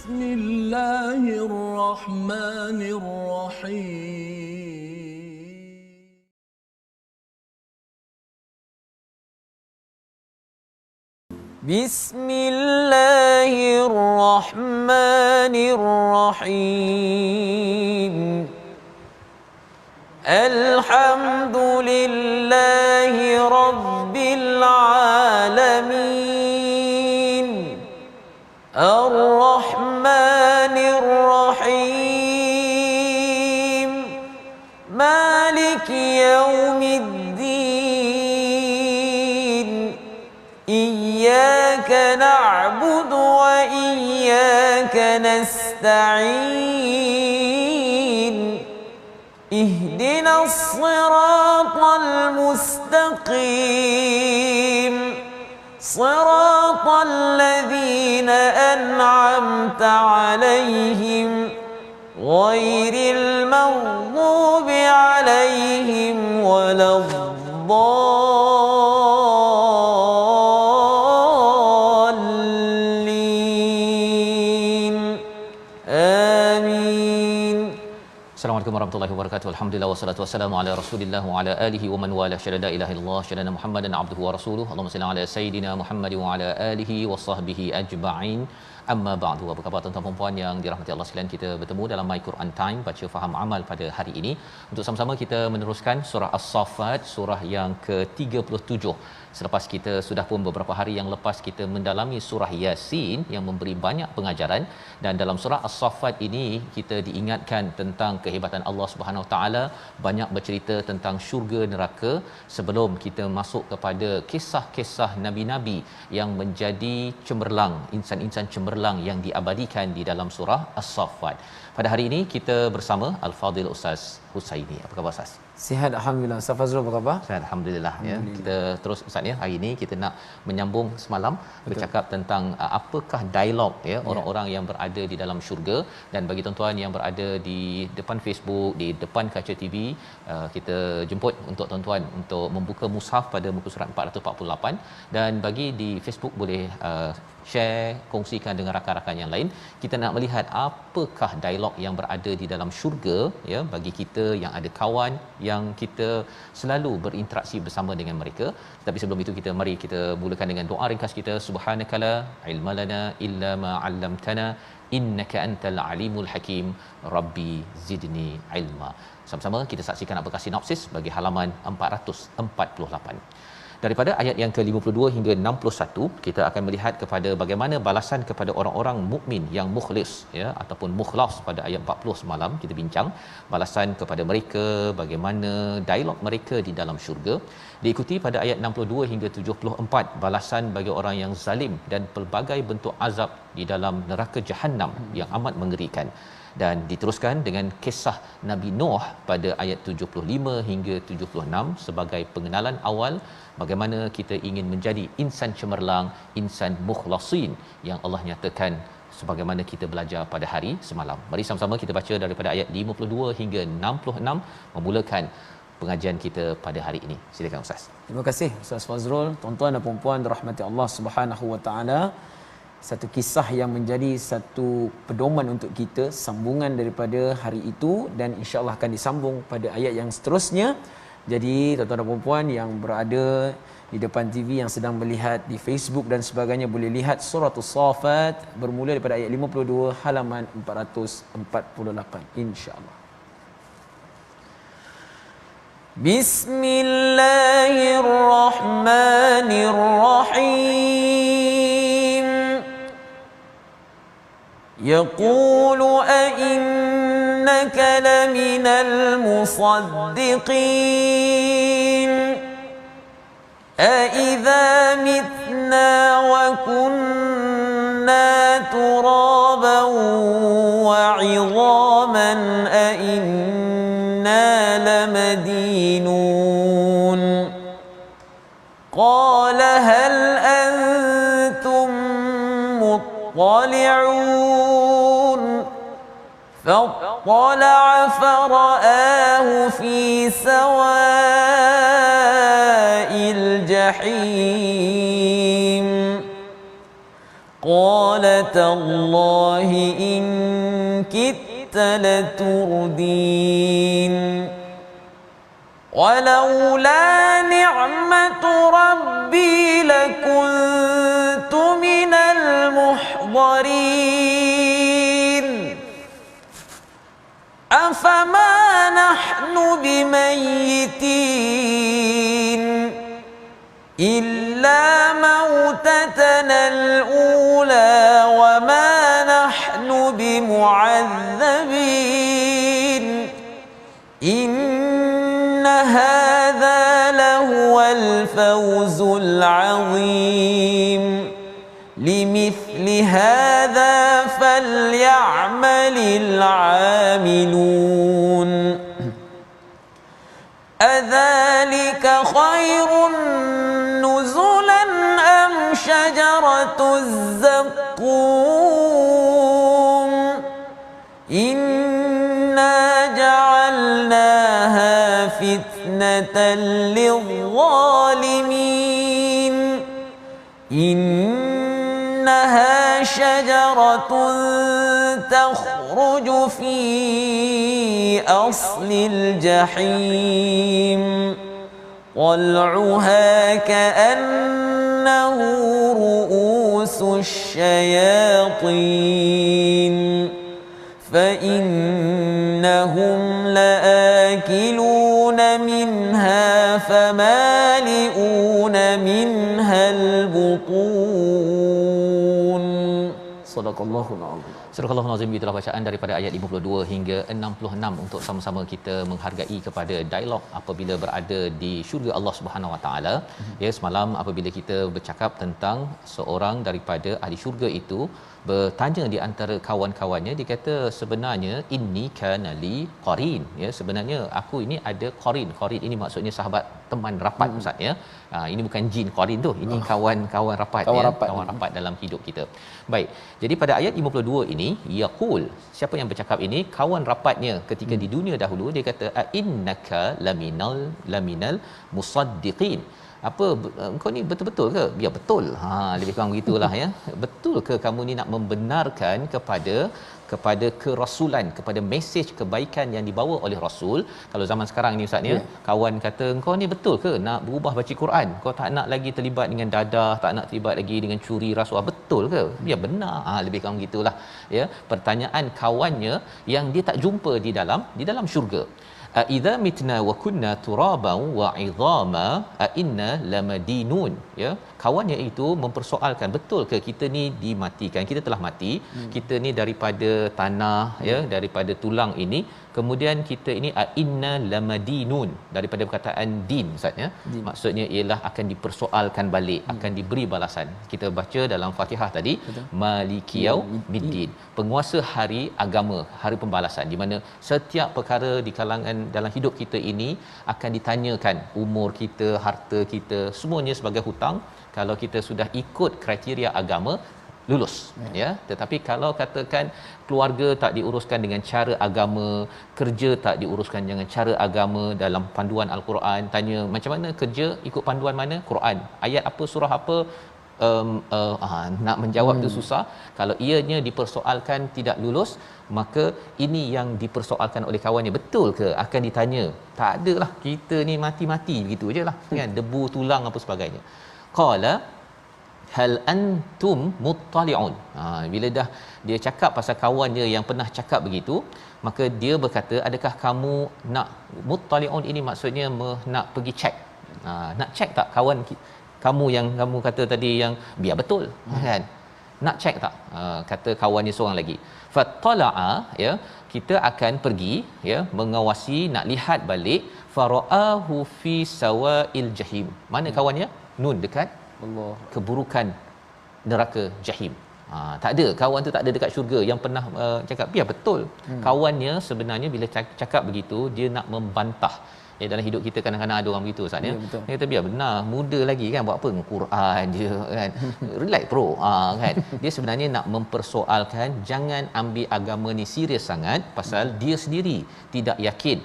بسم الله الرحمن الرحيم بسم الله الرحمن الرحيم الحمد لله رب العالمين الرحمن الرحيم مالك يوم الدين إياك نعبد وإياك نستعين اهدنا الصراط المستقيم صراط الذين أنعمت عليهم غير المغضوب عليهم ولا الضالين آمين. Assalamualaikum warahmatullahi wabarakatuh. Alhamdulillah wassalatu wassalamu ala Rasulillah wa ala alihi wa man wala syada la ilaha illallah syada Muhammadan abduhu wa rasuluhu. Allahumma salli ala sayidina Muhammad wa ala alihi wa sahbihi ajma'in. Amma ba'du. Apa khabar tuan-tuan dan puan yang dirahmati Allah sekalian? Kita bertemu dalam My Quran Time baca faham amal pada hari ini untuk sama-sama kita meneruskan surah As-Saffat, surah yang ke-37. Selepas kita sudah pun beberapa hari yang lepas kita mendalami surah Yasin yang memberi banyak pengajaran, dan dalam surah As-Saffat ini kita diingatkan tentang kehebatan Allah Subhanahu Wa Taala, banyak bercerita tentang syurga neraka sebelum kita masuk kepada kisah-kisah nabi-nabi yang menjadi cemerlang, insan-insan cemerlang yang diabadikan di dalam surah As-Saffat. Pada hari ini kita bersama Al-Fadhil Ustaz Husaini. Apa khabar Ustaz? Sihat alhamdulillah. Ustaz Fazrul apa khabar? Sihat alhamdulillah, ya. Kita terus Ustaz ya. Hari ini kita nak menyambung semalam. Betul. Bercakap tentang apakah dialog ya orang-orang yang berada di dalam syurga, dan bagi tuan-tuan yang berada di depan Facebook, di depan kaca TV, kita jemput untuk tuan-tuan untuk membuka mushaf pada muka surat 448, dan bagi di Facebook boleh share, kongsikan dengan rakan-rakan yang lain. Kita nak melihat apakah dialog yang berada di dalam syurga ya, bagi kita yang ada kawan yang kita selalu berinteraksi bersama dengan mereka. Tapi sebelum itu mari kita mulakan dengan doa ringkas kita. Subhanakala ilmalana illa ma 'allamtana innaka antal alimul hakim rabbi zidni ilma. Sama-sama kita saksikan apakah sinopsis bagi halaman 448. Daripada ayat yang ke-52 hingga 61, kita akan melihat kepada bagaimana balasan kepada orang-orang mukmin yang mukhlis ya, ataupun mukhlas. Pada ayat 40 semalam kita bincang balasan kepada mereka, bagaimana dialog mereka di dalam syurga. Diikuti pada ayat 62 hingga 74 balasan bagi orang yang zalim dan pelbagai bentuk azab di dalam neraka Jahannam yang amat mengerikan. Dan diteruskan dengan kisah Nabi Nuh pada ayat 75 hingga 76 sebagai pengenalan awal bagaimana kita ingin menjadi insan cemerlang, insan mukhlasin yang Allah nyatakan sebagaimana kita belajar pada hari semalam. Mari sama-sama kita baca daripada ayat 52 hingga 66 memulakan pengajian kita pada hari ini. Silakan Ustaz. Terima kasih Ustaz Fazrul. Tuan-tuan dan puan-puan dirahmati Allah Subhanahu Wa Taala. Satu kisah yang menjadi satu pedoman untuk kita, sambungan daripada hari itu, dan insya-Allah akan disambung pada ayat yang seterusnya. Jadi tuan-tuan dan puan-puan yang berada di depan TV, yang sedang melihat di Facebook dan sebagainya, boleh lihat surah As-Saffat bermula daripada ayat 52 halaman 448 insya-Allah. Bismillahirrahmanirrahim. يقول أئنك لمن المصدقين أإذا متنا وكنا ترابا وعظاما أإنا لمدينون قال هل أنتم مطلعون فاطلع فرآه في سواء الجحيم قال تالله إن كدت لتردين ولولا نعمة ربي لكنت من المحضرين أفما نحن بميتين إلا موتتنا الأولى وما نحن بمعذبين إن هذا لهو الفوز العظيم لمثل هذا فليعمل العاملون أذلك خير نزلا أم شجرة الزقوم إنا جعلناها فتنة للظالمين إنها شجرة تخرج في أصل الجحيم طلعها كأنه رؤوس الشياطين فإنهم لآكلون منها فمالئون منها البطون صدق الله العظيم. Surah Al-Nazim, itulah bacaan daripada ayat 52 hingga 66 untuk sama-sama kita menghargai kepada dialog apabila berada di syurga Allah Subhanahu Wa Taala. Ya, semalam apabila kita bercakap tentang seorang daripada ahli syurga itu bertanya di antara kawan-kawannya, dia kata sebenarnya inni kana li qarin, ya, sebenarnya aku ini ada qarin. Qarin ini maksudnya sahabat, teman rapat, Ustaz, ya. Ini bukan jin qarin tu, ini kawan-kawan rapat, kawan rapat dalam hidup kita. Baik, jadi pada ayat 52 ini yaqul, siapa yang bercakap ini? Kawan rapatnya ketika di dunia dahulu. Dia kata a innaka laminal musaddiqin. Apa engkau ni betul-betul ke? Ya, betul. Lebih kurang begitulah, ya. Betul ke kamu ni nak membenarkan kepada kerasulan, kepada mesej kebaikan yang dibawa oleh rasul? Kalau zaman sekarang ni, Ustaz, ya, kawan kata engkau ni betul ke nak berubah baca Quran? Kau tak nak lagi terlibat dengan dadah, tak nak terlibat lagi dengan curi rasuah, betul ke? Ya, benar. Lebih kurang gitulah, ya. Pertanyaan kawannya yang dia tak jumpa di dalam syurga. Idza mitna wa kunna turaban wa idhama a inna lamadinun, ya. Kawannya itu mempersoalkan, betul ke kita ni dimatikan, kita telah mati, kita ni daripada tanah, ya, daripada tulang ini, kemudian kita ini a inna lamadinun, daripada perkataan din, Ustaz, ya. Maksudnya ialah akan dipersoalkan balik, akan diberi balasan. Kita baca dalam Fatihah tadi, malikiyau middin, penguasa hari agama, hari pembalasan, di mana setiap perkara di kalangan dalam hidup kita ini akan ditanyakan, umur kita, harta kita, semuanya sebagai hutang. Kalau kita sudah ikut kriteria agama, lulus, ya. Tetapi kalau katakan keluarga tak diuruskan dengan cara agama, kerja tak diuruskan dengan cara agama, dalam panduan Al-Quran, tanya macam mana kerja, ikut panduan mana? Quran, ayat apa, surah apa, nak menjawab tu susah. Kalau ianya dipersoalkan tidak lulus, maka ini yang dipersoalkan oleh kawannya, betul ke? Akan ditanya. Tak adalah, kita ni mati-mati begitu ajalah, kan, debu tulang apa sebagainya. Qala hal antum muttali'un. Bila dah dia cakap pasal kawannya yang pernah cakap begitu, maka dia berkata, adakah kamu nak, muttali'un ini maksudnya nak pergi cek. Nak cek tak kawan kamu yang kamu kata tadi yang biar betul, kan? Nak cek tak? Kata kawannya seorang lagi. Fattala'a, ya, kita akan pergi, ya, mengawasi, nak lihat balik. Fara'ahu fi sawa'il jahim. Mana kawannya? Nun, dekat Allah, keburukan neraka jahim. Tak ada, kawan tu tak ada dekat syurga yang pernah cakap biar betul. Kawannya sebenarnya bila cakap begitu, dia nak membantah. Dalam hidup kita kadang-kadang ada orang begitu, Ustaz, ya. Dia kata biar benar, muda lagi kan, buat apa, Quran je, kan. Relax bro, kan. Dia sebenarnya nak mempersoalkan, jangan ambil agama ni serius sangat, pasal dia sendiri tidak yakin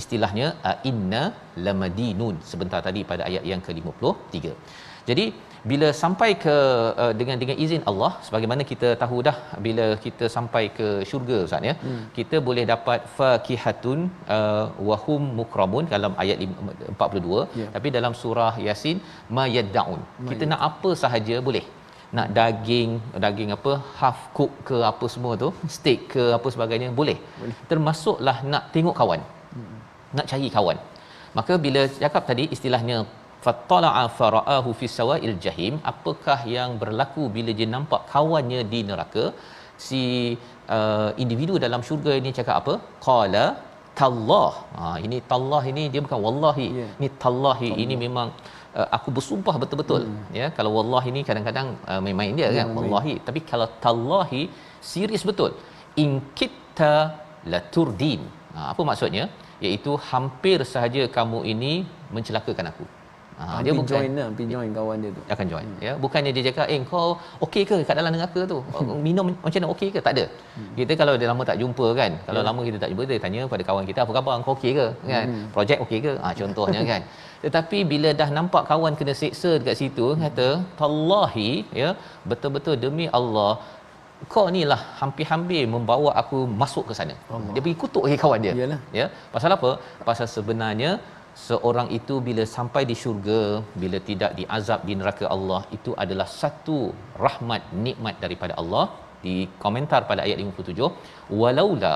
istilahnya inna lamadinun sebentar tadi pada ayat yang ke-53. Jadi bila sampai ke dengan izin Allah, sebagaimana kita tahu dah, bila kita sampai ke syurga Ustaz ya, kita boleh dapat fakihatun wa hum mukramun dalam ayat 42, tapi dalam surah Yasin mayaddaun, kita nak apa sahaja boleh. Nak daging apa, half cook ke apa semua tu, steak ke apa sebagainya boleh. Termasuklah nak tengok kawan, nak cari kawan. Maka bila cakap tadi istilahnya fattala'a fara'ahu fi sawa'il jahim, apakah yang berlaku bila dia nampak kawannya di neraka? Si individu dalam syurga ini cakap apa? Qala tallah. Ini tallah ini dia bukan wallahi. Ini tallahi. Ini memang aku bersumpah betul-betul. Ya, kalau wallahi ini kadang-kadang main-main dia kan, wallahi. Tapi kalau tallahi serius betul. In kitta laturdin. Apa maksudnya? Iaitu hampir sahaja kamu ini mencelakakan aku. Dia bukan join kawan dia tu. Akan join ya. Bukannya dia cakap kau okey ke kat dalam neraka tu? Minum macam mana, okey ke? Tak ada. Kita kalau dah lama tak jumpa kan. Kalau lama kita tak jumpa, dia tanya pada kawan kita, apa khabar, kau okey ke? Kan? Projek okey ke? Contohnya kan. Tetapi bila dah nampak kawan kena seksa dekat situ, kata tallahi ya, betul-betul demi Allah, kau ni lah hampir-hampir membawa aku masuk ke sana. Allah. Dia pergi kutuk lagi kawan dia. Yalah. Ya. Pasal apa? Pasal sebenarnya seorang itu bila sampai di syurga, bila tidak diazab di neraka Allah, itu adalah satu rahmat, nikmat daripada Allah. Di komentar pada ayat 57, walaula,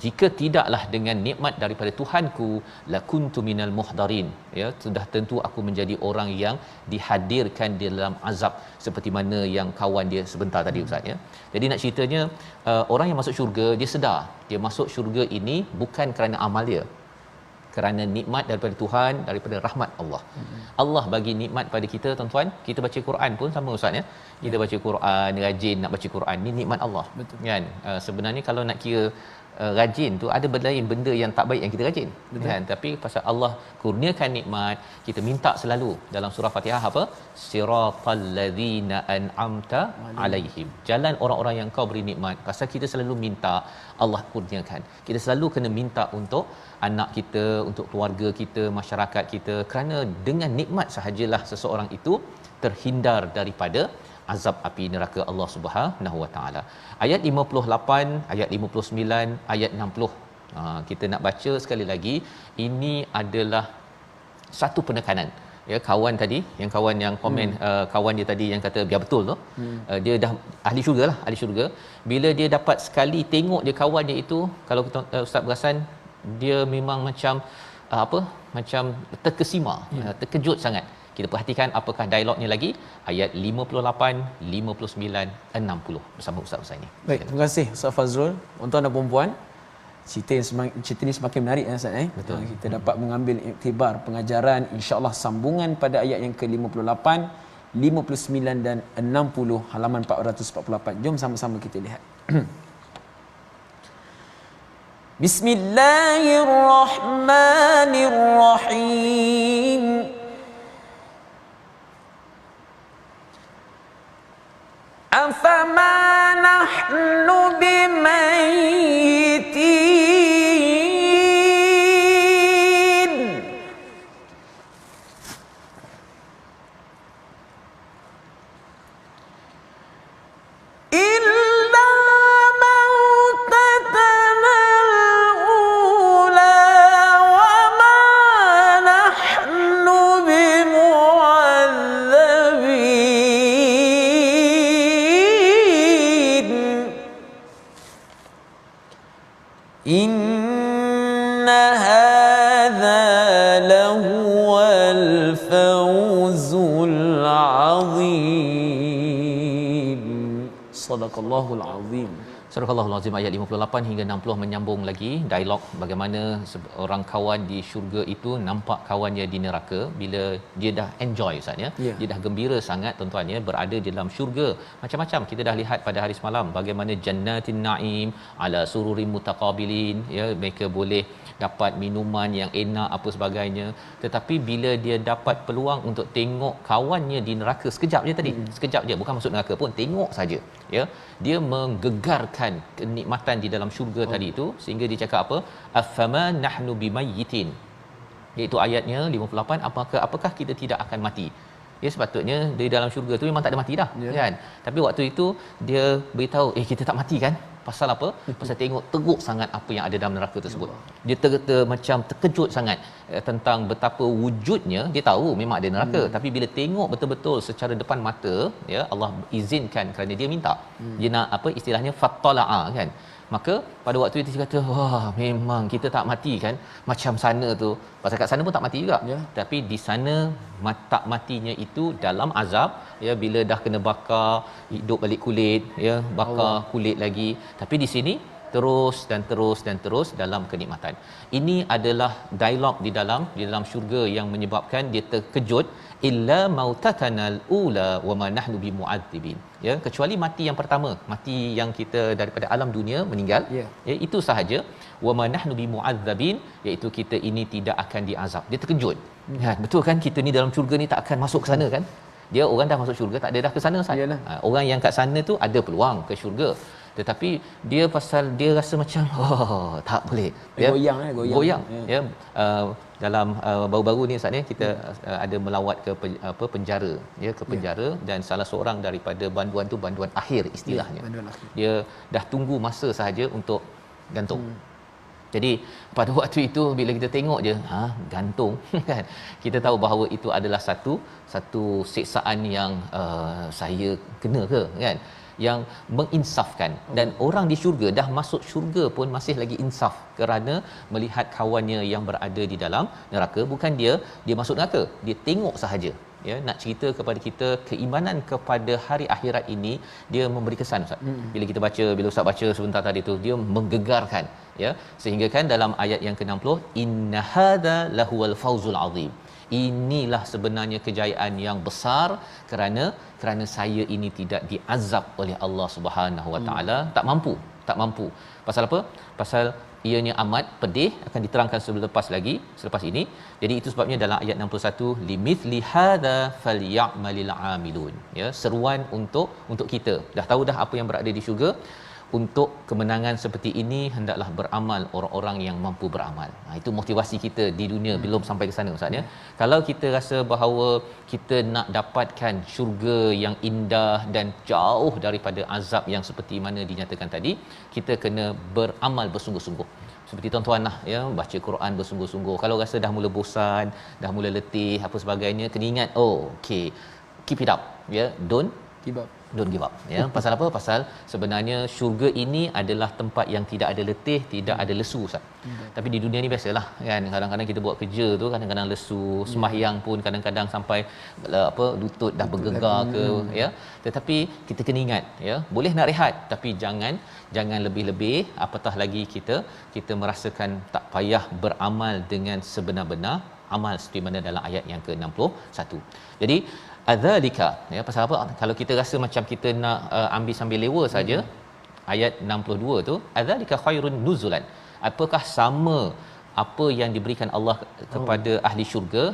jika tidaklah dengan nikmat daripada Tuhanku, lakuntu minal muhdarin, ya, sudah tentu aku menjadi orang yang dihadirkan di dalam azab seperti mana yang kawan dia sebentar tadi Ustaz ya. Jadi nak ceritanya orang yang masuk syurga, dia sedar dia masuk syurga ini bukan kerana amal dia, kerana nikmat daripada Tuhan, daripada rahmat Allah. Allah bagi nikmat pada kita tuan-tuan. Kita baca Quran pun sama Ustaz ya. Kita baca Quran, rajin nak baca Quran, ni nikmat Allah. Betul. Kan? Sebenarnya kalau nak kira rajin tu ada lain benda yang tak baik yang kita rajin. Betul. Kan? Tapi pasal Allah kurniakan nikmat, kita minta selalu dalam surah Fatihah apa? Siratal ladzina an'amta alaihim. Jalan orang-orang yang kau beri nikmat. Pasal kita selalu minta, Allah kurniakan. Kita selalu kena minta untuk anak kita, untuk keluarga kita, masyarakat kita, kerana dengan nikmat sahajalah seseorang itu terhindar daripada azab api neraka Allah Subhanahu Wa Taala. Ayat 58, ayat 59, ayat 60. Kita nak baca sekali lagi. Ini adalah satu penekanan. Ya, kawan tadi, kawan yang komen, kawan dia tadi yang kata biar betul tu, dia dah ahli syurga lah, ahli syurga. Bila dia dapat sekali tengok dia kawan dia itu, kalau Ustaz perasan, dia memang macam macam terkesima, terkejut sangat. Kita perhatikan apakah dialognya lagi, ayat 58, 59, 60 bersama Ustaz ini. Baik, terima kasih Ustaz Fazrul. Tuan-tuan dan puan-puan, cerita ini semakin menarik Ustaz. Betul. Kita dapat mengambil iktibar pengajaran, insya-Allah sambungan pada ayat yang ke-58, 59 dan 60 halaman 448. Jom sama-sama kita lihat. Bismillahirrahmanirrahim. Afama nahnu bimayyitin illa mautatana al-ula wa ma nahnu bimu'adzabin inna hadha lahuwal fawzul azim. Sadaqallahul azim. Surah Al-Azim ayat 58 hingga 60 menyambung lagi dialog bagaimana orang kawan di syurga itu nampak kawannya di neraka. Bila dia dah enjoy Ustaz ya, dia dah gembira sangat tuan-tuan ya, berada di dalam syurga. Macam-macam kita dah lihat pada hari semalam bagaimana jannatin naim ala sururim mutaqabilin ya, mereka boleh dapat minuman yang enak apa sebagainya. Tetapi bila dia dapat peluang untuk tengok kawannya di neraka sekejap je tadi, sekejap je, bukan masuk neraka pun, tengok saja ya, dia menggegarkan kenikmatan di dalam syurga tadi itu, sehingga dia cakap apa, afama nahnu bimayyitin, iaitu ayatnya 58, apakah kita tidak akan mati. Ya, sepatutnya di dalam syurga tu memang tak ada mati dah, kan, tapi waktu itu dia beritahu kita tak mati kan. Pasal apa? Pasal tengok teruk sangat apa yang ada dalam neraka tersebut. Dia macam terkejut sangat tentang betapa wujudnya. Dia tahu memang ada neraka, tapi bila tengok betul-betul secara depan mata, ya, Allah izinkan kerana dia minta. Dia nak apa istilahnya fattala'a, kan. Maka pada waktu itu dia kata, wah, memang kita tak mati kan, macam sana tu. Pasal kat sana pun tak mati juga, tapi di sana tak matinya itu dalam azab, ya, bila dah kena bakar, hidup balik kulit, ya, bakar kulit lagi. Tapi di sini terus dan terus dan terus dalam kenikmatan. Ini adalah dialog di dalam syurga yang menyebabkan dia terkejut, illa mautatanal ula wa ma nahnu bimu'adzibin, ya, kecuali mati yang pertama, mati yang kita daripada alam dunia meninggal, ya, itu sahaja. Wa ma nahnu bimu'adzabin, iaitu kita ini tidak akan diazab. Dia terkejut, ya, betul kan, kita ni dalam syurga ni tak akan masuk ke sana kan. Dia orang dah masuk syurga, tak ada dah ke sana saja. Orang yang kat sana tu ada peluang ke syurga, tetapi dia pasal dia rasa macam tak boleh, ya, goyang. Ya, dalam baru-baru ni Ustaz ni kita ada melawat ke penjara, ya, ke penjara, dan salah seorang daripada banduan tu banduan akhir istilahnya, dia dah tunggu masa sahaja untuk gantung. Jadi pada waktu itu bila kita tengok je gantung kan, kita tahu bahawa itu adalah satu siksaan yang saya kena ke, kan, yang menginsafkan. Dan orang di syurga dah masuk syurga pun masih lagi insaf kerana melihat kawannya yang berada di dalam neraka. Bukan dia masuk neraka, dia tengok sahaja, ya. Nak cerita kepada kita keimanan kepada hari akhirat ini dia memberi kesan, Ustaz. Bila kita baca, bila Ustaz baca sebentar tadi tu, dia menggegarkan, ya, sehingga kan dalam ayat yang ke-60, inna hadza lahuwal fawzul azim, inilah sebenarnya kejayaan yang besar kerana saya ini tidak diazab oleh Allah Subhanahu Wa Taala. Tak mampu. Pasal apa? Pasal ianya amat pedih, akan diterangkan selepas ini. Jadi itu sebabnya dalam ayat 61, limithli hadza falyamalil amilun, ya, seruan untuk kita. Dah tahu dah apa yang berada di syurga. Untuk kemenangan seperti ini hendaklah beramal orang-orang yang mampu beramal. Itu motivasi kita di dunia belum sampai ke sana, Ustaz, ya. Kalau kita rasa bahawa kita nak dapatkan syurga yang indah dan jauh daripada azab yang seperti mana dinyatakan tadi, kita kena beramal bersungguh-sungguh. Seperti tuan-tuan lah, ya, baca Quran bersungguh-sungguh. Kalau rasa dah mula bosan, dah mula letih apa sebagainya, kena ingat, okay, keep it up, ya, don't give up, ya. Pasal apa? Pasal sebenarnya syurga ini adalah tempat yang tidak ada letih, tidak ada lesu, Ustaz. Tapi di dunia ni biasalah, kan, kadang-kadang kita buat kerja tu kadang-kadang lesu, sembahyang pun kadang-kadang sampai lutut dah bergegar ke, ya. Tetapi kita kena ingat, ya, boleh nak rehat, tapi jangan lebih-lebih, apatah lagi kita merasakan tak payah beramal dengan sebenar-benar amal seperti mana dalam ayat yang ke-61. Jadi adzalika, ya, pasal apa? Kalau kita rasa macam kita nak ambil sambil lewa saja, ayat 62 tu, adzalika khairun nuzulan, apakah sama apa yang diberikan Allah kepada ahli syurga,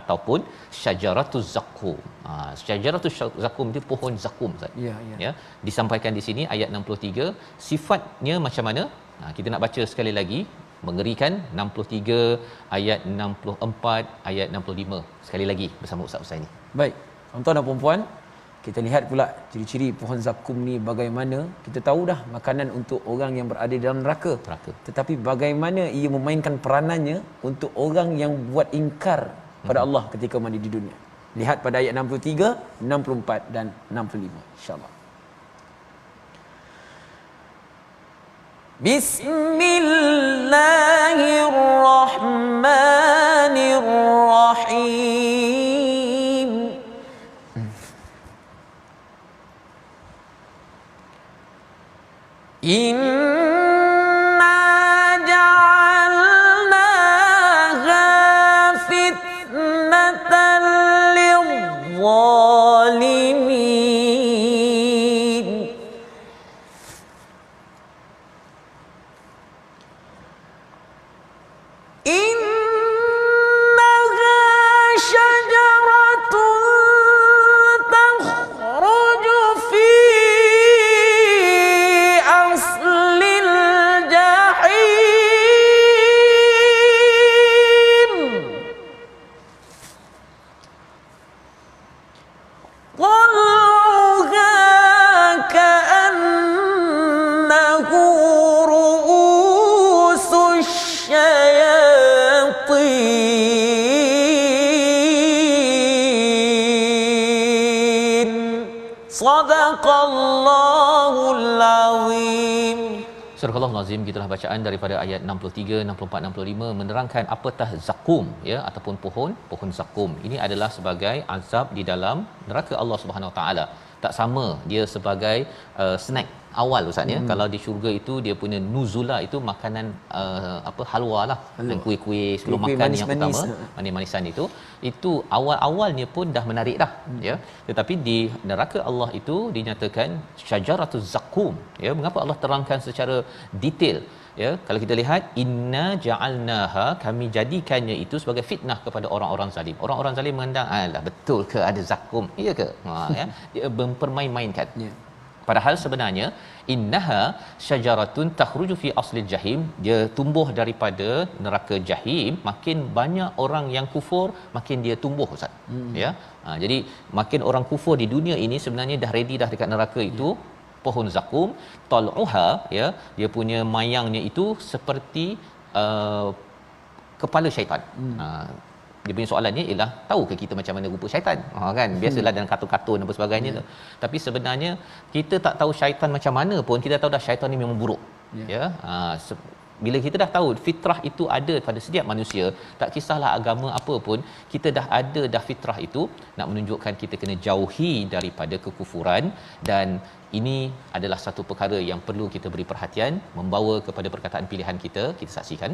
ataupun syajaratuz zakum. Syajaratuz zakum itu pohon zakum, Ustaz. Ya, disampaikan di sini ayat 63, sifatnya macam mana? Kita nak baca sekali lagi, mengerikan, 63, ayat 64, ayat 65 sekali lagi bersama Ustaz Husaini. Baik, tuan-tuan dan puan-puan, kita lihat pula ciri-ciri pohon zakum ni bagaimana. Kita tahu dah makanan untuk orang yang berada dalam neraka. Tetapi bagaimana ia memainkan peranannya untuk orang yang buat ingkar pada Allah ketika mandi di dunia. Lihat pada ayat 63, 64 dan 65 insya-Allah. Bismillahirrahmanirrahim. Inna ja'alnaha fitnatan lidh-dhalimin. شجرة تخرج في طلعها كأنه رؤوس الشياطين صدق الله العظيم. Surah Al-Nazim, gitulah bacaan daripada ayat 63, 64, 65 menerangkan apatah zakum, ya, ataupun pohon zakum. Ini adalah sebagai azab di dalam neraka Allah Subhanahu Wa Taala. Tak sama dia sebagai snack awal ustaz ya. Kalau di syurga itu dia punya nuzula itu makanan halwa lah, dan kuih-kuih sebelum makan manis, yang utama manis-manisan itu awal-awalnya pun dah menarik dah ya. Tetapi di neraka Allah itu dinyatakan syajaratuz zakum ya. Mengapa Allah terangkan secara detail ya? Kalau kita lihat, inna ja'alnaha, kami jadikannya itu sebagai fitnah kepada orang-orang zalim. Orang-orang zalim mengandang, alah betul ke ada zakum? Iya ke? Ya, dia mempermain-mainkan. Yeah. Padahal sebenarnya innaha syajaratun takhruju fi aslil jahim, dia tumbuh daripada neraka jahim. Makin banyak orang yang kufur, makin dia tumbuh ustaz. Ya. Jadi makin orang kufur di dunia ini sebenarnya dah ready dah dekat neraka itu. Pohon zakum, tal'uha ya, dia punya mayangnya itu seperti kepala syaitan. Dia punya soalannya ialah, tahukah kita macam mana rupa syaitan? Kan biasalah dalam kartun-kartun apa sebagainya tu. Tapi sebenarnya kita tak tahu syaitan macam mana pun, kita tahu dah syaitan ni memang buruk. Ya. Bila kita dah tahu fitrah itu ada pada setiap manusia, tak kisahlah agama apa pun, kita dah ada dah fitrah itu, nak menunjukkan kita kena jauhi daripada kekufuran. Dan ini adalah satu perkara yang perlu kita beri perhatian, membawa kepada perkataan pilihan kita saksikan,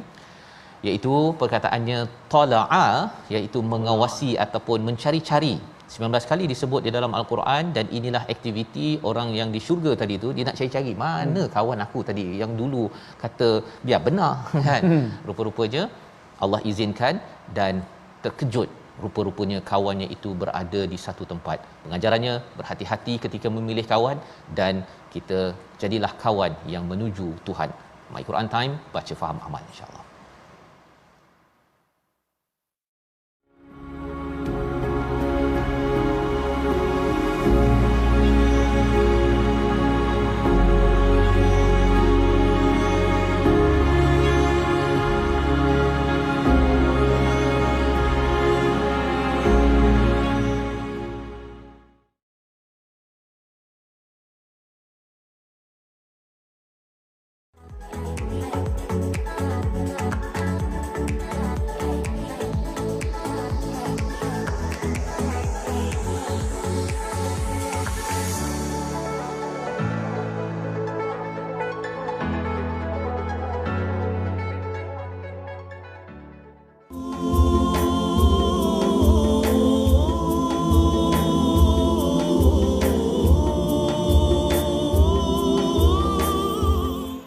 iaitu perkataannya tala'a, iaitu mengawasi ataupun mencari-cari. 19 kali disebut di dalam Al-Quran, dan inilah aktiviti orang yang di syurga tadi tu, dia nak cari-cari mana kawan aku tadi yang dulu kata biar benar kan. Rupa-rupanya Allah izinkan dan terkejut, rupa-rupanya kawannya itu berada di satu tempat. Pengajarannya, berhati-hati ketika memilih kawan, dan kita jadilah kawan yang menuju Tuhan. My Quran Time, baca faham amal insya-Allah.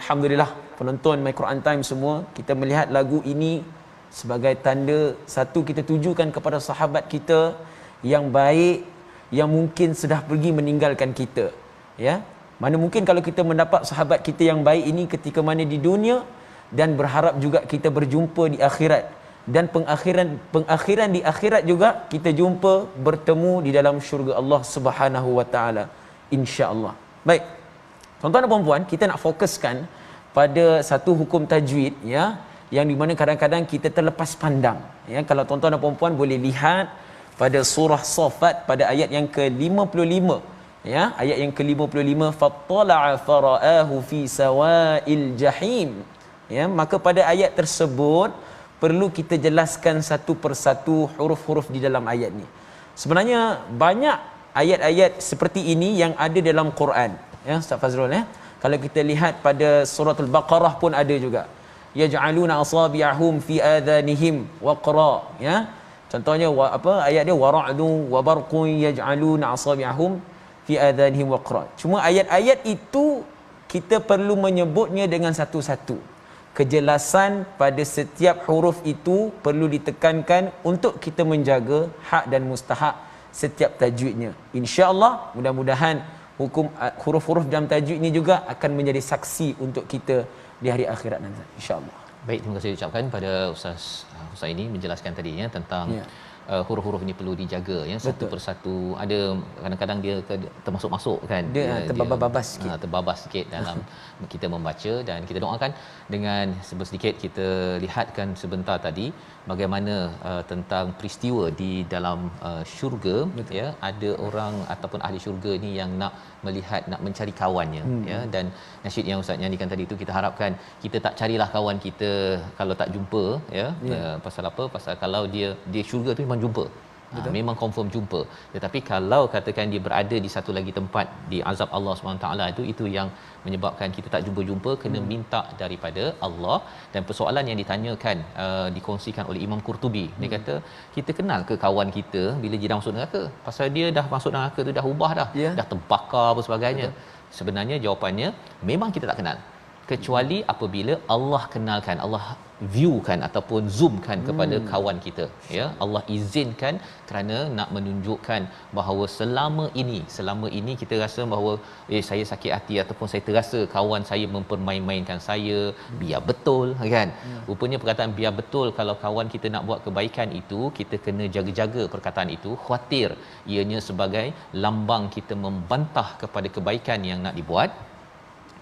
Alhamdulillah, penonton My Quran Time semua, kita melihat lagu ini sebagai tanda satu, kita tujukan kepada sahabat kita yang baik, yang mungkin sudah pergi meninggalkan kita ya. Mana mungkin kalau kita mendapat sahabat kita yang baik ini ketika mana di dunia, dan berharap juga kita berjumpa di akhirat, dan pengakhiran di akhirat juga kita jumpa bertemu di dalam syurga Allah Subhanahu Wa Taala, insya-Allah. Baik, tuan-tuan dan puan-puan, kita nak fokuskan pada satu hukum tajwid ya, yang di mana kadang-kadang kita terlepas pandang ya. Kalau tuan-tuan dan puan-puan boleh lihat pada surah Saffat pada ayat yang ke-55 ya, ayat yang ke-55, fattala'a fara'ahu fi sawa'il jahim ya. Maka pada ayat tersebut perlu kita jelaskan satu persatu huruf-huruf di dalam ayat ni. Sebenarnya banyak ayat-ayat seperti ini yang ada dalam Quran ya Ustaz Fazrul ya. Kalau kita lihat pada surah Al-Baqarah pun ada juga, yaj'aluna asabi'ahum fi adhanihim waqra ya. Contohnya ayat dia, wara'du wa barqun yaj'aluna asabi'ahum fi adhanihim waqra. Cuma ayat-ayat itu kita perlu menyebutnya dengan satu-satu. Kejelasan pada setiap huruf itu perlu ditekankan untuk kita menjaga hak dan mustahak setiap tajwidnya. Insya-Allah, mudah-mudahan hukum huruf-huruf dalam tajwid ini juga akan menjadi saksi untuk kita di hari akhirat nanti, insya-Allah. Baik, terima kasih ucapkan pada Ustaz Husaini menjelaskan tadinya tentang huruf-huruf ni perlu dijaga ya, satu persatu. Ada kadang-kadang dia termasuk-masuk kan, dia terbabas sikit, terbabas sikit dalam kita membaca. Dan kita doakan dengan sedikit kita lihatkan sebentar tadi bagaimana tentang peristiwa di dalam syurga. Betul. Ya, ada orang ataupun ahli syurga ni yang nak melihat, nak mencari kawannya ya. Dan nasyid yang ustaz nyanyikan tadi itu, kita harapkan kita tak carilah kawan kita kalau tak jumpa ya. Pasal apa? Pasal kalau dia syurga tu memang jumpa. Memang confirm jumpa. Tetapi kalau katakan dia berada di satu lagi tempat di azab Allah SWT, itu yang menyebabkan kita tak jumpa-jumpa, kena minta daripada Allah. Dan persoalan yang ditanyakan dikongsikan oleh Imam Qurtubi, dia kata kita kenal ke kawan kita bila dia dah masuk neraka? Pasal dia dah masuk neraka tu dah ubah dah, dah terbakar apa sebagainya. Sebenarnya jawapannya memang kita tak kenal, kecuali apabila Allah kenalkan, Allah viewkan ataupun zoomkan kepada kawan kita ya. Allah izinkan kerana nak menunjukkan bahawa selama ini kita rasa bahawa saya sakit hati ataupun saya terasa kawan saya mempermain-mainkan saya, biar betul kan. Rupanya perkataan biar betul, kalau kawan kita nak buat kebaikan itu, kita kena jaga-jaga perkataan itu, khawatir ianya sebagai lambang kita membantah kepada kebaikan yang nak dibuat.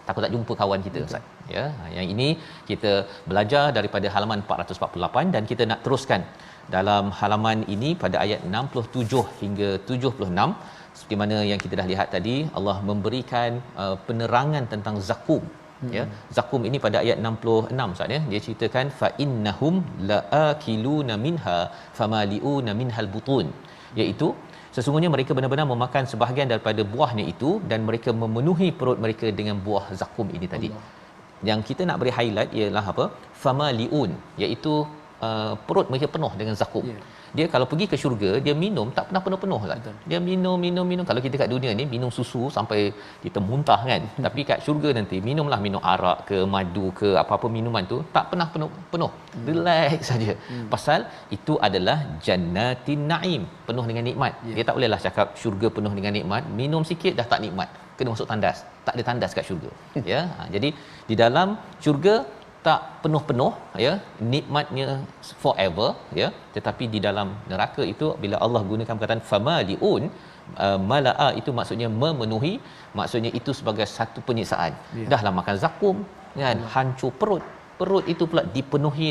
Takut tak jumpa kawan kita ustaz ya. Yang ini kita belajar daripada halaman 448 dan kita nak teruskan dalam halaman ini pada ayat 67 hingga 76. Seperti mana yang kita dah lihat tadi, Allah memberikan penerangan tentang zakum ya. Zakum ini pada ayat 66 ustaz ya, dia ceritakan fa innahum laakiluna minha famaliuna minhal butun, iaitu sesungguhnya mereka benar-benar memakan sebahagian daripada buahnya itu dan mereka memenuhi perut mereka dengan buah zakum ini tadi. Yang kita nak beri highlight ialah apa? Famaliun, iaitu perut mereka penuh dengan zakum. Dia kalau pergi ke syurga, dia minum tak pernah penuh-penuh kan. Dia minum. Kalau kita kat dunia ni minum susu sampai kita muntah kan. Tapi kat syurga nanti minum arak ke, madu ke, apa-apa minuman tu tak pernah penuh. Relax saja. Pasal itu adalah jannatin naim, penuh dengan nikmat. Dia tak bolehlah cakap syurga penuh dengan nikmat, minum sikit dah tak nikmat, kena masuk tandas. Tak ada tandas kat syurga. Ya. Jadi di dalam syurga tak penuh-penuh ya, nikmatnya forever ya. Tetapi di dalam neraka itu, bila Allah gunakan perkataan famaliun, malaa itu maksudnya memenuhi, maksudnya itu sebagai satu penyiksaan. Dahlah makan zakum kan, hancur perut itu pula dipenuhi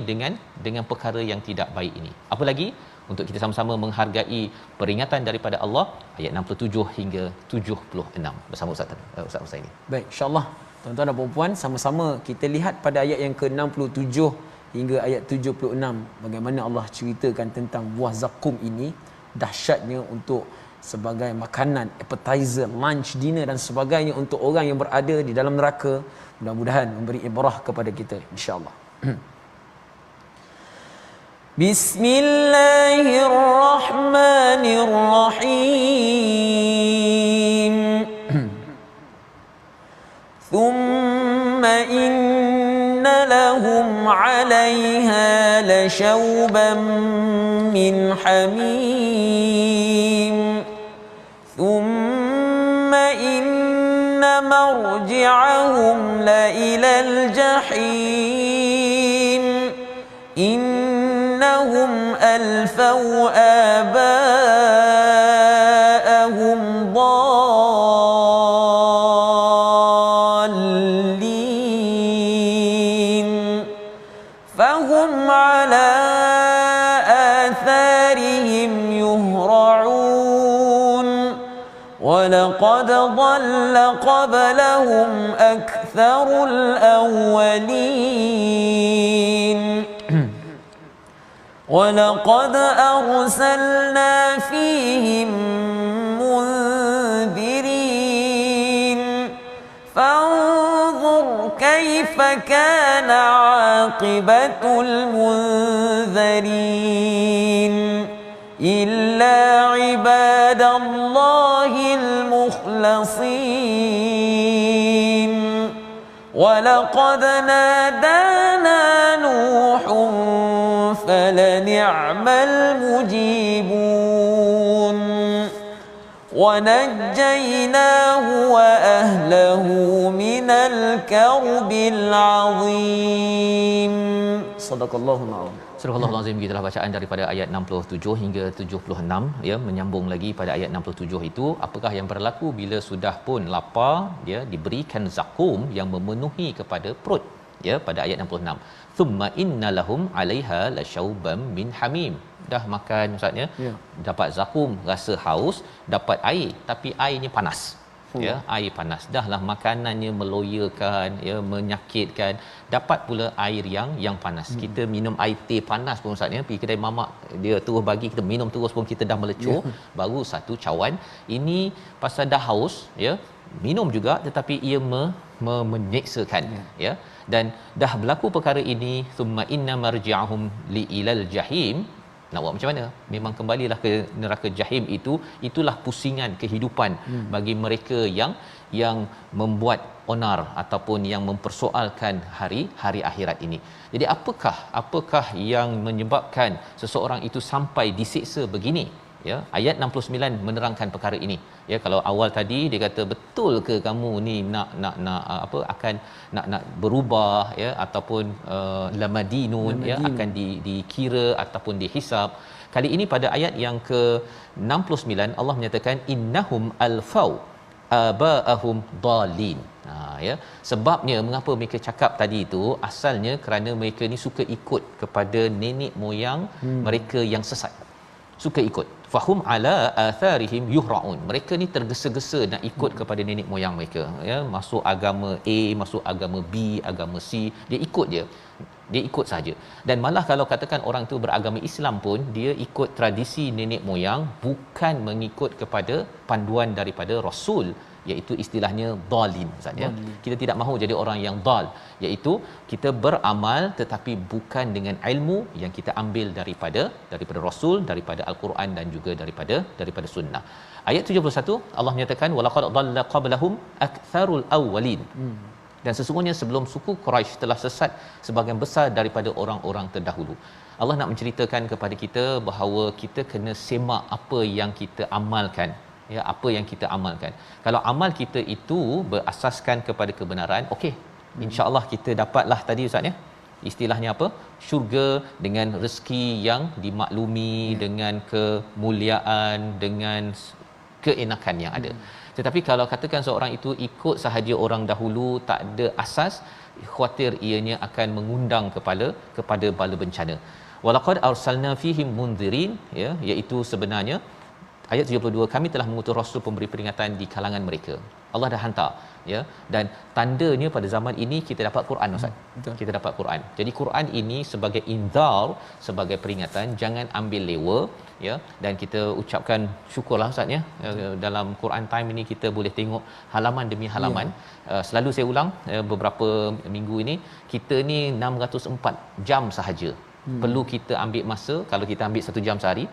dengan perkara yang tidak baik ini. Apa lagi untuk kita sama-sama menghargai peringatan daripada Allah, ayat 67 hingga 76 bersama Ustaz ini. Baik, insya-Allah tuan-tuan dan puan-puan, sama-sama kita lihat pada ayat yang ke-67 hingga ayat 76 bagaimana Allah ceritakan tentang buah zakum ini, dahsyatnya untuk sebagai makanan, appetizer, lunch, dinner dan sebagainya untuk orang yang berada di dalam neraka. Mudah-mudahan memberi ibrah kepada kita insya-Allah. Bismillahirrahmanirrahim. ثم إن لهم عليها لشوبا من حميم ثم إن مرجعهم لإلى الجحيم إنهم ألفوا آباءهم فهم على آثارهم يهرعون ولقد ضل قبلهم أكثر الأولين ولقد أرسلنا فيهم منذرين فانظر كيف كان عاقبة المنذرين إلا عباد الله المخلصين ولقد نادانا نوح فلنعم المجيبون ونجيناه وأهله من الكرب العظيم. صدق الله العظيم. Astagfirullahalazim, gitulah bacaan daripada ayat 67 hingga 76 ya, menyambung lagi pada ayat 67 itu, apakah yang berlaku bila sudah pun lapar ya, diberikan zakum yang memenuhi kepada perut ya, pada ayat 66. Thumma innalahum 'alaiha lasyauban min hamim. Dah makan ustaz ya, dapat zakum, rasa haus, dapat air tapi airnya panas. Ya, air panas. Dahlah makanannya meloyakan ya, menyakitkan, dapat pula air yang panas. Kita minum air teh panas pun ustaz ya, pergi kedai mamak dia terus bagi kita minum terus pun kita dah melecuh, baru satu cawan. Ini pasal dah haus ya, minum juga tetapi ia menyeksakan ya. Dan dah berlaku perkara ini, summa inna marji'ahum li ilal jahim. Nak buat macam mana? Memang kembalilah ke neraka jahim itu. Itulah pusingan kehidupan bagi mereka yang membuat onar ataupun yang mempersoalkan hari akhirat ini. Jadi apakah yang menyebabkan seseorang itu sampai disiksa begini? Ya, ayat 69 menerangkan perkara ini. Ya, kalau awal tadi dia kata betul ke kamu ni nak berubah ya, ataupun lamadinun ya, akan dikira ataupun dihisab. Kali ini pada ayat yang ke-69 Allah menyatakan innahum alfau abaahum dalin. Ya, sebabnya mengapa mereka cakap tadi itu asalnya kerana mereka ni suka ikut kepada nenek moyang mereka yang sesat. Suka ikut, fahum ala atharihim yuhraun. Mereka ni tergesa-gesa nak ikut kepada nenek moyang mereka ya, masuk agama A, masuk agama B, agama C, dia ikut saja. Dan malah kalau katakan orang tu beragama Islam pun dia ikut tradisi nenek moyang, bukan mengikut kepada panduan daripada Rasul, iaitu istilahnya dalin ustaz ya. Kita tidak mahu jadi orang yang dal, iaitu kita beramal tetapi bukan dengan ilmu yang kita ambil daripada Rasul, daripada Al-Quran dan juga daripada sunnah. Ayat 71 Allah menyatakan walaqad dhalla qablahum aktsarul awwalin. Dan sesungguhnya sebelum suku Quraisy telah sesat sebahagian besar daripada orang-orang terdahulu. Allah nak menceritakan kepada kita bahawa kita kena semak apa yang kita amalkan. Ya, apa yang kita amalkan. Kalau amal kita itu berasaskan kepada kebenaran, okey, insya-Allah kita dapatlah tadi ustaz ya. Istilahnya apa? Syurga dengan rezeki yang dimaklumi, dengan kemuliaan, dengan keenakan yang ada. Tetapi kalau katakan seorang itu ikut sahaja orang dahulu, tak ada asas, khawatir ianya akan mengundang kepada bala bencana. Walaqad arsalna fihim munzirin ya, iaitu sebenarnya ayat 72, kami telah mengutus rasul pemberi peringatan di kalangan mereka. Allah dah hantar ya, dan tandanya pada zaman ini kita dapat Quran ustaz. Kita dapat Quran. Jadi Quran ini sebagai inzar, sebagai peringatan, jangan ambil lewa ya. Dan kita ucapkan syukurlah ustaz ya, dalam Quran time ini kita boleh tengok halaman demi halaman. Selalu saya ulang beberapa minggu ini, kita ni 604 jam sahaja. Perlu kita ambil masa, kalau kita ambil 1 jam sehari,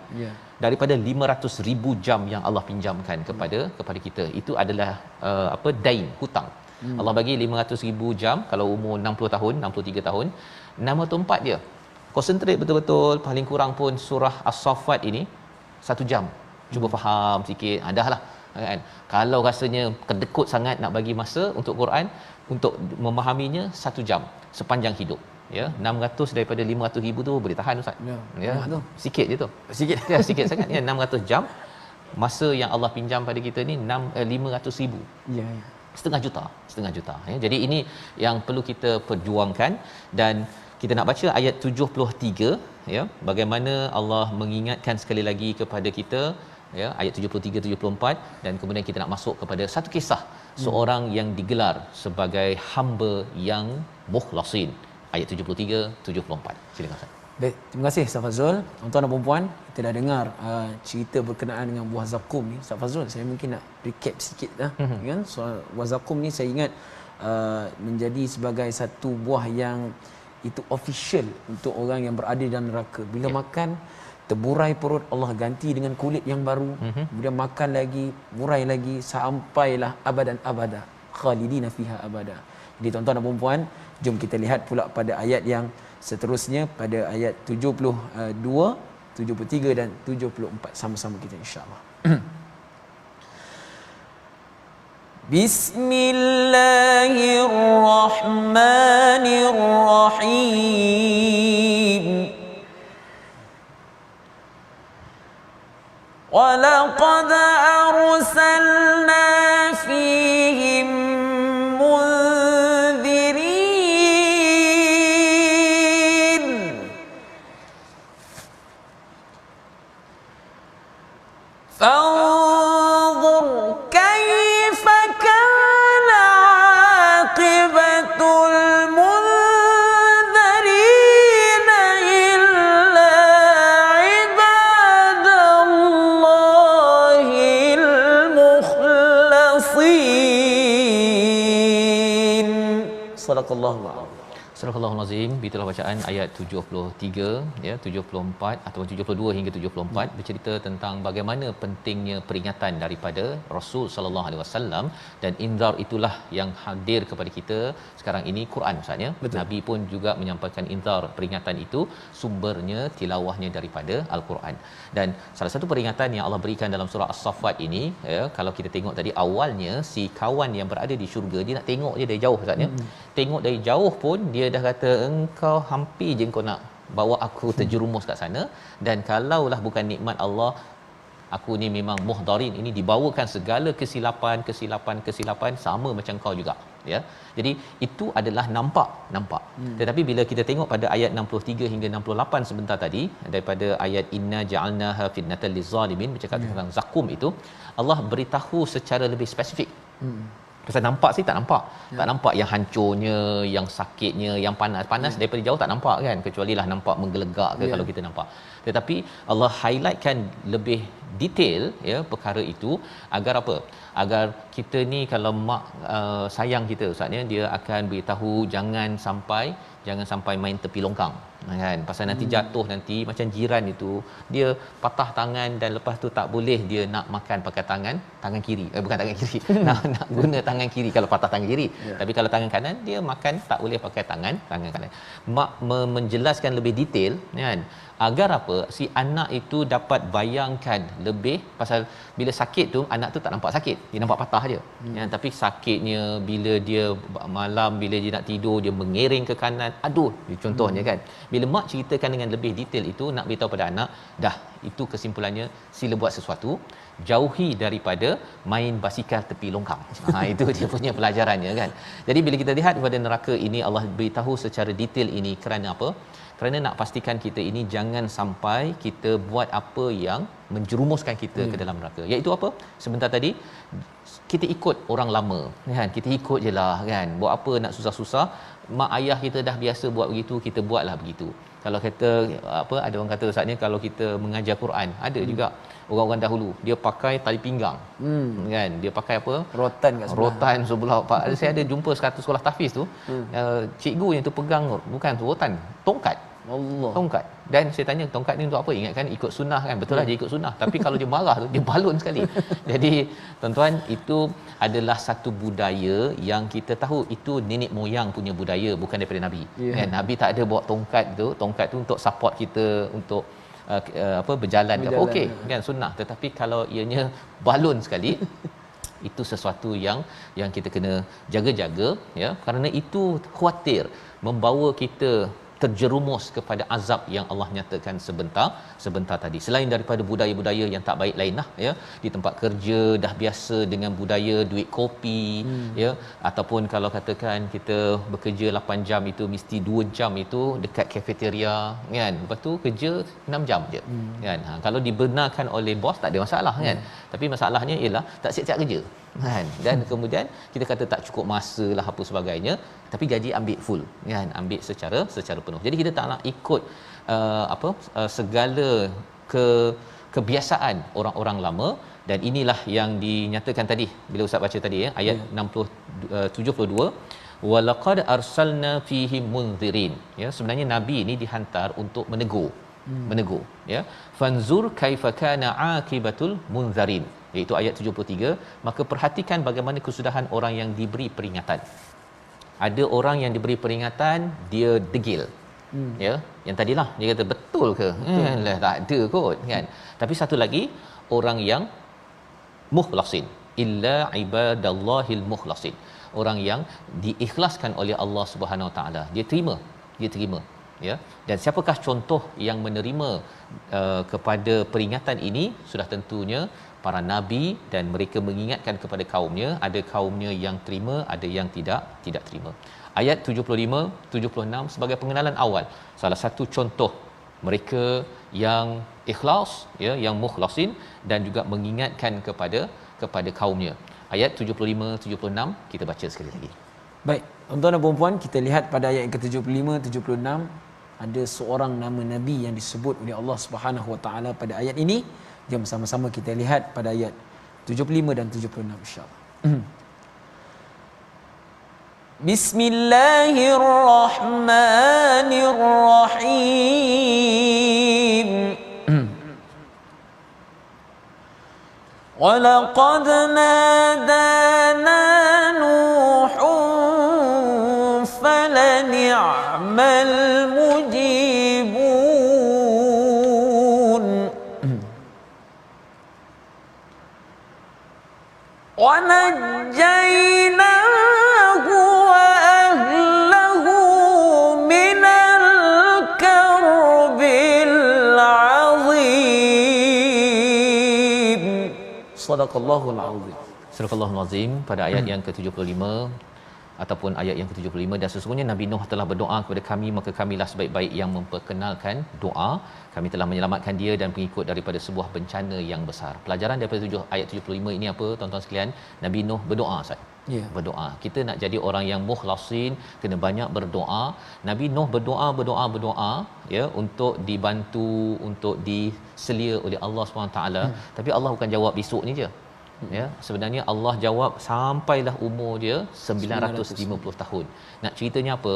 daripada 500,000 jam yang Allah pinjamkan kepada kita. Itu adalah dain, hutang. Allah bagi 500,000 jam, kalau umur 60 tahun, 63 tahun, 604 dia. Konsentrate betul-betul, paling kurang pun surah As-Saffat ini 1 jam. Cuba faham sikit, dah lah kan. Kalau rasanya kedekut sangat nak bagi masa untuk Quran, untuk memahaminya 1 jam sepanjang hidup. Ya, 600 daripada 500,000 tu boleh tahan ustaz. Ya, tu sikit je tu. Sikit sangat ya, 600 jam masa yang Allah pinjam pada kita ni 500,000. Ya. Setengah juta ya. Jadi ini yang perlu kita perjuangkan, dan kita nak baca ayat 73 ya, bagaimana Allah mengingatkan sekali lagi kepada kita ya, ayat 73 74, dan kemudian kita nak masuk kepada satu kisah seorang yang digelar sebagai hamba yang mukhlasin. Ayat 73 74. Silakan Ustaz. Baik, terima kasih Ustaz Fazrul. Tuan-tuan dan puan-puan, kita dah dengar cerita berkenaan dengan buah zakum ni. Ustaz Fazrul, saya mungkin nak recap sikit kan. Soal buah zakum ni saya ingat menjadi sebagai satu buah yang itu official untuk orang yang berada dalam neraka. Bila makan, terburai perut, Allah ganti dengan kulit yang baru. Kemudian makan lagi, burai lagi, sampailah abadan abada, khalidina fiha abada. Jadi tuan-tuan dan puan-puan, jom kita lihat pula pada ayat yang seterusnya, pada ayat 72, 73 dan 74, sama-sama kita insya-Allah. Bismillahirrahmanirrahim. ولقد أرسلنا فيهم منذرين فانظر كيف كان عاقبة المنذرين إلا عباد الله المخلصين صدق الله العظيم. Surah Al-Azim, itulah bacaan ayat 73 ya, 74 ataupun 72 hingga 74 bercerita tentang bagaimana pentingnya peringatan daripada Rasul sallallahu alaihi wasallam, dan inzar itulah yang hadir kepada kita sekarang ini Quran Ustaz ya. Nabi pun juga menyampaikan inzar, peringatan itu sumbernya tilawahnya daripada Al-Quran. Dan salah satu peringatan yang Allah berikan dalam surah As-Saffat ini ya, kalau kita tengok tadi awalnya si kawan yang berada di syurga dia nak tengok je dari jauh Ustaz ya. Tengok dari jauh pun dia dah kata engkau hampir je kau nak bawa aku terjerumus kat sana, dan kalaulah bukan nikmat Allah, aku ni memang muhdarin, ini dibawakan segala kesilapan sama macam kau juga ya. Jadi itu adalah nampak. Tetapi bila kita tengok pada ayat 63 hingga 68 sebentar tadi, daripada ayat inna ja'alnaha fitnatal lizalimin bercakap tentang zakum, itu Allah beritahu secara lebih spesifik. Pasal nampak sih tak nampak. Tak nampak yang hancurnya, yang sakitnya, yang panas daripada jauh tak nampak kan, kecuali lah nampak menggelegak ke kalau kita nampak. Tetapi Allah highlightkan lebih detail ya perkara itu, agar apa? Agar kita ni kalau mak sayang kita Ustaz ya, dia akan beritahu jangan sampai main tepi longkang kan, pasal nanti jatuh, nanti macam jiran itu dia patah tangan dan lepas tu tak boleh dia nak makan pakai tangan kiri, bukan tangan kiri nak guna tangan kiri kalau patah tangan kiri, tapi kalau tangan kanan dia makan tak boleh pakai tangan kanan. Mak menjelaskan lebih detail kan, agar apa, si anak itu dapat bayangkan lebih, pasal bila sakit tu anak tu tak nampak sakit, dia nampak patah je ya, tapi sakitnya bila dia malam, bila dia nak tidur dia mengiring ke kanan, aduh contohnya kan. Bila mak ceritakan dengan lebih detail itu, nak beritahu pada anak, dah itu kesimpulannya, sila buat sesuatu, jauhi daripada main basikal tepi longkang. Itu dia punya pelajarannya kan. Jadi bila kita lihat kepada neraka ini, Allah beritahu secara detail ini kerana apa? Kerana nak pastikan kita ini jangan sampai kita buat apa yang menjerumuskan kita ke dalam neraka. Iaitu apa? Sebentar tadi kita ikut orang lama kan, kita ikut jelah kan, buat apa nak susah-susah, mak ayah kita dah biasa buat begitu, kita buatlah begitu. Kalau kata apa, ada orang kata Ustaz ni, kalau kita mengajar Quran, ada juga orang-orang dahulu dia pakai tali pinggang kan, dia pakai apa, rotan sebelah. Saya ada jumpa satu sekolah tahfiz tu, cikgunya tu pegang bukan rotan, tongkat. Tongkat. Dan saya tanya, tongkat ni untuk apa? Ingatkan ikut sunnah kan, betul lah dia ikut sunnah, tapi kalau dia marah tu dia balun sekali. Jadi tuan-tuan, itu adalah satu budaya yang kita tahu itu nenek moyang punya budaya, bukan daripada Nabi kan. Nabi tak ada bawa tongkat tu untuk support kita untuk berjalan ke apa, okey kan, sunnah. Tetapi kalau ianya balun sekali itu sesuatu yang kita kena jaga-jaga ya, kerana itu khuatir membawa kita terjerumus kepada azab yang Allah nyatakan sebentar tadi. Selain daripada budaya-budaya yang tak baik lainlah ya, di tempat kerja dah biasa dengan budaya duit kopi ya, ataupun kalau katakan kita bekerja 8 jam itu mesti 2 jam itu dekat kafeteria kan, lepas tu kerja 6 jam je kan. Kalau dibenarkan oleh bos tak ada masalah kan, tapi masalahnya ialah tak siap-siap kerja kan, dan kemudian kita kata tak cukup masa lah apa sebagainya, tapi gaji ambil full kan, ambil secara penuh. Jadi kita tak nak ikut segala kebiasaan orang-orang lama, dan inilah yang dinyatakan tadi bila ustaz baca tadi ya, ayat 72 walaqad arsalna fihim munzirin ya, sebenarnya nabi ini dihantar untuk menegur ya, fanzur kaifa kana akibatul munzarin, iaitu ayat 73. Maka perhatikan bagaimana kesudahan orang yang diberi peringatan. Ada orang yang diberi peringatan dia degil ya, yang tadilah dia kata betul ke lah, tak ada kot kan. Tapi satu lagi, orang yang mukhlasin, illa ibadallahil mukhlasin, orang yang diikhlaskan oleh Allah Subhanahu Wa Taala, dia terima ya. Dan siapakah contoh yang menerima kepada peringatan ini? Sudah tentunya para nabi, dan mereka mengingatkan kepada kaumnya. Ada kaumnya yang terima, ada yang tidak terima. Ayat 75 76 sebagai pengenalan awal, salah satu contoh mereka yang ikhlas, ya, yang mukhlasin, dan juga mengingatkan kepada kaumnya. Ayat 75 76 kita baca sekali lagi. Baik, tuan-tuan dan puan-puan, kita lihat pada ayat yang ke-75 76 ada seorang nama nabi yang disebut oleh Allah Subhanahu Wa Taala pada ayat ini. Jom sama-sama kita lihat pada ayat 75 dan 76 insya-Allah. Bismillahirrahmanirrahim. وَلَقَدْ نَادَانَا نُوحٌ فَلَنِعْمَ الْمُجِيبُونَ وَنَجَّيْنَاهُ وَأَهْلَهُ مِنَ الْكَرْبِ الْعَظِيمِ. Sadaqallahul azim. Surah Al-Azim pada ayat yang ke-75 ataupun ayat yang ke-75. Dan sesungguhnya Nabi Nuh telah berdoa kepada kami, maka kamilah sebaik-baik yang memperkenalkan doa. Kami telah menyelamatkan dia dan pengikut daripada sebuah bencana yang besar. Pelajaran daripada ayat 75 ini apa, tuan-tuan sekalian? Nabi Nuh berdoa, Ustaz. Ya. Berdoa. Kita nak jadi orang yang mukhlasin, kena banyak berdoa. Nabi Nuh berdoa ya, untuk dibantu, untuk diselia oleh Allah SWT. Tapi Allah bukan jawab besok ni je. Ya, sebenarnya Allah jawab sampailah umur dia 950 tahun. Nak ceritanya apa?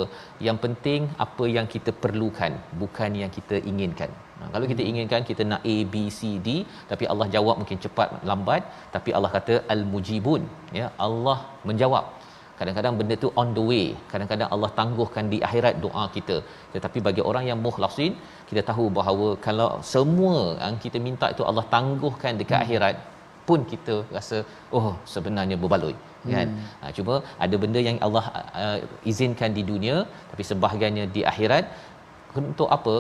Yang penting apa yang kita perlukan, bukan yang kita inginkan. Kalau kita inginkan, kita nak A, B, C, D, tapi Allah jawab mungkin cepat lambat, tapi Allah kata al-mujibun, ya, Allah menjawab. Kadang-kadang benda tu on the way, kadang-kadang Allah tangguhkan di akhirat doa kita. Tetapi bagi orang yang mukhlasin, kita tahu bahawa kalau semua yang kita minta itu Allah tangguhkan dekat akhirat, pun kita rasa oh sebenarnya berbaloi, kan. Cuma ada benda yang Allah izinkan di dunia, tapi sebahagiannya di akhirat. Untuk apa?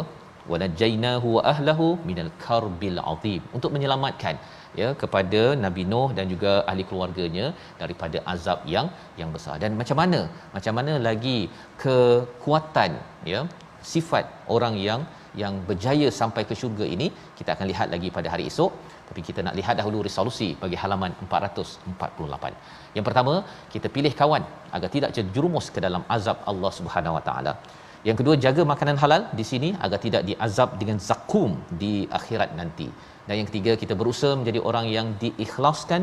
Wanajainahu wa ahlahu minal karbil azim, untuk menyelamatkan, ya, kepada Nabi Nuh dan juga ahli keluarganya daripada azab yang besar. Dan macam mana lagi kekuatan, ya, sifat orang yang berjaya sampai ke syurga ini, kita akan lihat lagi pada hari esok. Tapi kita nak lihat dahulu resolusi bagi halaman 448. Yang pertama, kita pilih kawan agar tidak terjerumus ke dalam azab Allah Subhanahu Wa Taala. Yang kedua, jaga makanan halal di sini agar tidak diazab dengan zakum di akhirat nanti. Dan yang ketiga, kita berusaha menjadi orang yang diikhlaskan,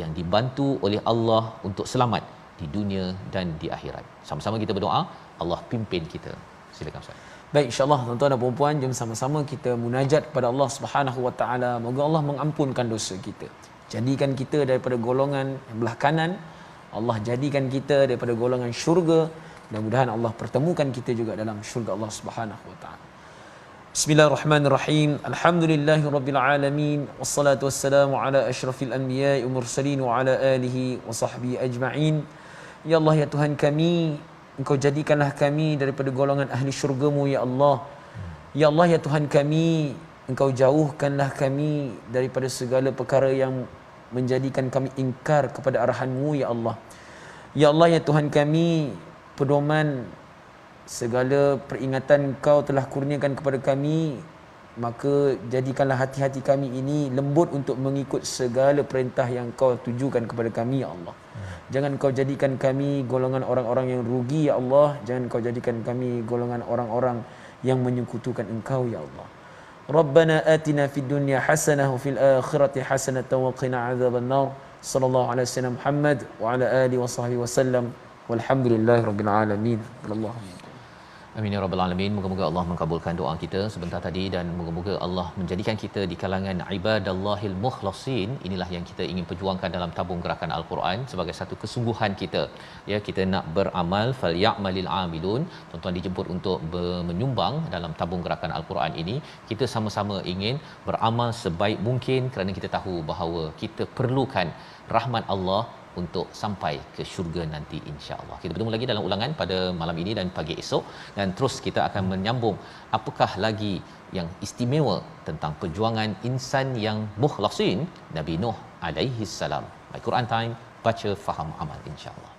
yang dibantu oleh Allah untuk selamat di dunia dan di akhirat. Sama-sama kita berdoa, Allah pimpin kita. Silakan Ustaz. Baik, insya-Allah tuan-tuan dan puan-puan, jom sama-sama kita munajat kepada Allah Subhanahu Wa Taala. Moga Allah mengampunkan dosa kita. Jadikan kita daripada golongan yang belah kanan. Allah jadikan kita daripada golongan syurga. Mudah-mudahan Allah pertemukan kita juga dalam syurga Allah Subhanahu Wa Taala. Bismillahirrahmanirrahim. Alhamdulillahirabbil alamin, wassalatu wassalamu ala asyrafil anbiya'i wal mursalin wa ala alihi wa sahbihi ajma'in. Ya Allah, ya Tuhan kami, Engkau jadikanlah kami daripada golongan ahli syurga-Mu, ya Allah. Ya Allah, ya Tuhan kami, Engkau jauhkanlah kami daripada segala perkara yang menjadikan kami ingkar kepada arahan-Mu, ya Allah. Ya Allah, ya Tuhan kami, pedoman segala peringatan Engkau telah kurniakan kepada kami, maka jadikanlah hati-hati kami ini lembut untuk mengikut segala perintah yang Kau tujukan kepada kami, ya Allah. Jangan Kau jadikan kami golongan orang-orang yang rugi, ya Allah. Jangan Kau jadikan kami golongan orang-orang yang menyekutukan Engkau, ya Allah. Rabbana atina fid dunya hasanah wa fil akhirati hasanah wa qina adzabannar. Sallallahu alaihi wasallam Muhammad wa ala alihi wa sahbihi wasallam. Walhamdulillahirabbil alamin. Allahumma amin ya rabbal alamin. Moga-moga Allah mengabulkan doa kita sebentar tadi, dan moga-moga Allah menjadikan kita di kalangan ibadallahil mukhlasin. Inilah yang kita ingin perjuangkan dalam tabung gerakan Al-Quran sebagai satu kesungguhan kita. Ya, kita nak beramal, falyamalil amilun. Tuan-tuan dijemput untuk menyumbang dalam tabung gerakan Al-Quran ini. Kita sama-sama ingin beramal sebaik mungkin kerana kita tahu bahawa kita perlukan rahmat Allah, untuk sampai ke syurga nanti insya-Allah. Kita bertemu lagi dalam ulangan pada malam ini dan pagi esok, dan terus kita akan menyambung apakah lagi yang istimewa tentang perjuangan insan yang mukhlasin Nabi Nuh alaihi salam. Al-Quran Time, baca faham amal insya-Allah.